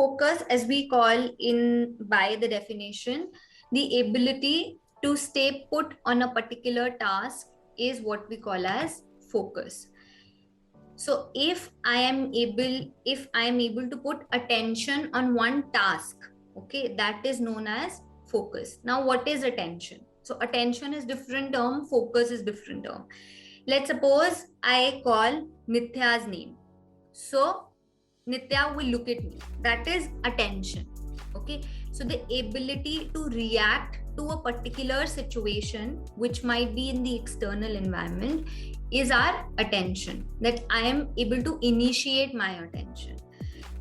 Focus, as we call in by the definition, the able to stay put on a particular task is what we call as focus. So if I am able to put attention on one task, okay, that is known as focus. Now, what is attention? So attention is different term, focus is different term. Let's suppose I call Nitya's name. So Nitya will look at me. That is attention. Okay. So the ability to react to a particular situation, which might be in the external environment, is our attention. That I am able to initiate my attention.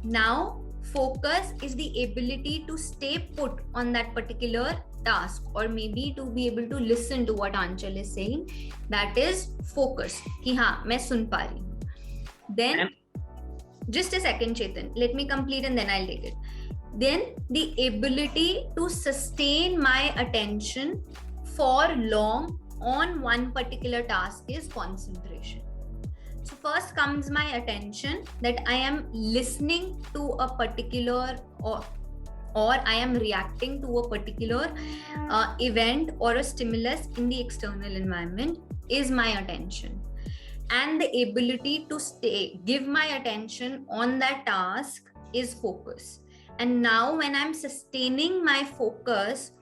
Now, focus is the ability to stay put on that particular task, or maybe to be able to listen to what Aanchal is saying. That is focus. Ki haan, main sun pa rahi hu. Then, just a second, Chetan. Let me complete and then I'll take it. Then the ability to sustain my attention for long on one particular task is concentration. So first comes my attention, that I am listening to a particular or I am reacting to a particular event or a stimulus in the external environment is my attention. And the ability to give my attention on that task is focus. And now when I'm sustaining my focus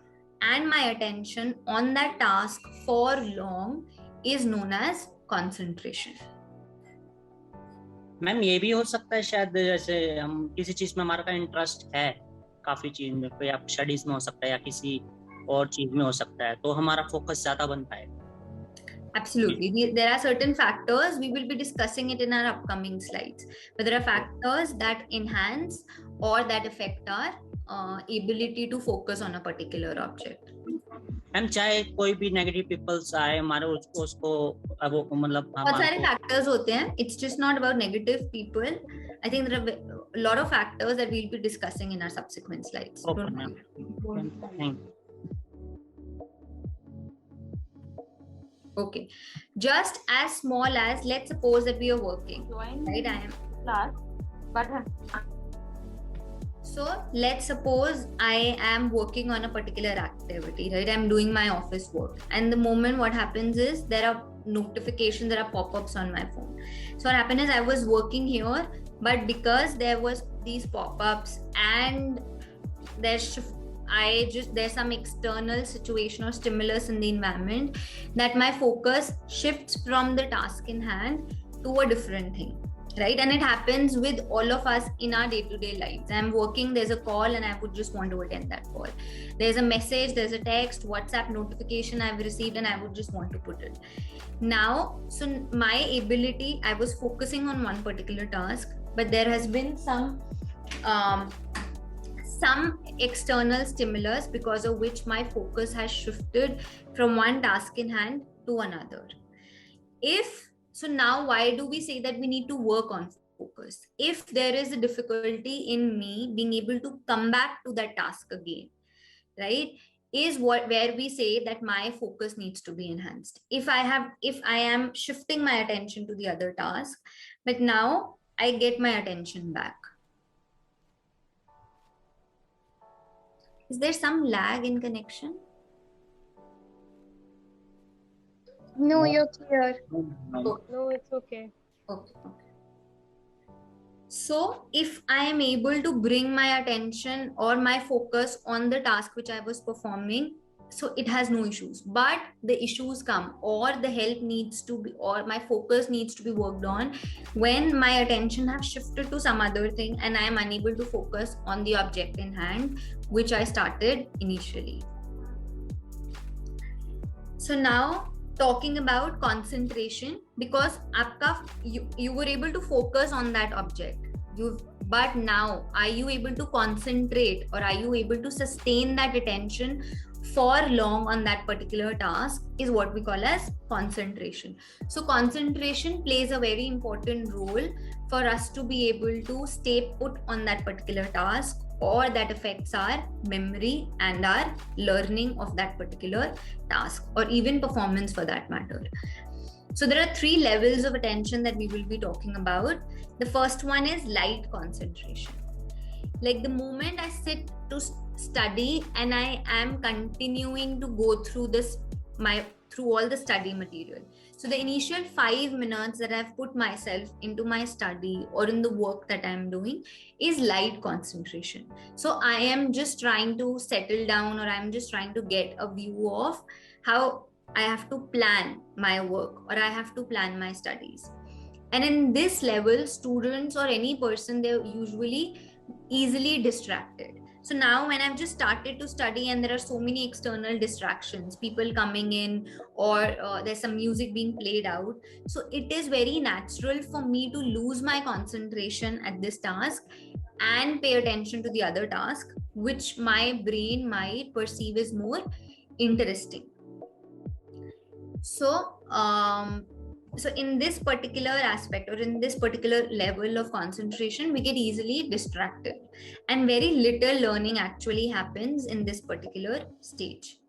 and my attention on that task for long is known as concentration. Ma'am ये भी हो सकता है शायद, जैसे हम किसी चीज में हमारा इंटरेस्ट है, काफी चीज में, कोई आप स्टडीज में हो सकता है या किसी और चीज में हो सकता है, तो हमारा फोकस ज्यादा बन पाएगा. Absolutely. There are certain factors, we will be discussing it in our upcoming slides, but there are factors that enhance or that affect our ability to focus on a particular object. Ma'am चाहे कोई भी negative peoples आए हमारे उसको वो मतलब बहुत सारे फैक्टर्स होते हैं. It's just not about negative people. I think there are a lot of factors that we'll be discussing in our subsequent slides. Okay, ma'am. Okay, just as small as, let's suppose that we are working, right? I am class, but so let's suppose I am working on a particular activity, right? I'm doing my office work, and the moment what happens is there are notifications, there are pop-ups on my phone. So what happened is I was working here, but because there was these pop-ups and there's some external situation or stimulus in the environment, that my focus shifts from the task in hand to a different thing, right? And it happens with all of us in our day-to-day lives. I'm working, there's a call and I would just want to attend that call. There's a message, there's a text, WhatsApp notification I've received and I would just want to put it. Now, so my ability, I was focusing on one particular task, but there has been some external stimulus because of which my focus has shifted from one task in hand to another. So now why do we say that we need to work on focus? If there is a difficulty in me being able to come back to that task again, right, is where we say that my focus needs to be enhanced. If I am shifting my attention to the other task, but now I get my attention back. Is there some lag in connection? No, you're clear. Oh. No, it's okay. Okay. So if I am able to bring my attention or my focus on the task which I was performing, so it has no issues. But the issues come, or the help needs to be, or my focus needs to be worked on when my attention has shifted to some other thing and I am unable to focus on the object in hand, which I started initially. So now talking about concentration, because you were able to focus on that object, but now are you able to concentrate or are you able to sustain that attention for long on that particular task is what we call as concentration. So concentration plays a very important role for us to be able to stay put on that particular task, or that affects our memory and our learning of that particular task, or even performance for that matter. So there are 3 levels of attention that we will be talking about. The first one is light concentration. Like the moment I sit to study and I am continuing to go through through all the study material. So the initial 5 minutes that I've put myself into my study or in the work that I'm doing is light concentration. So I am just trying to settle down, or I'm just trying to get a view of how I have to plan my work or I have to plan my studies. And in this level, students or any person, they're usually easily distracted. So now when I've just started to study and there are so many external distractions, people coming in, or there's some music being played out, so it is very natural for me to lose my concentration at this task and pay attention to the other task, which my brain might perceive as more interesting. So in this particular aspect or in this particular level of concentration, we get easily distracted, and very little learning actually happens in this particular stage.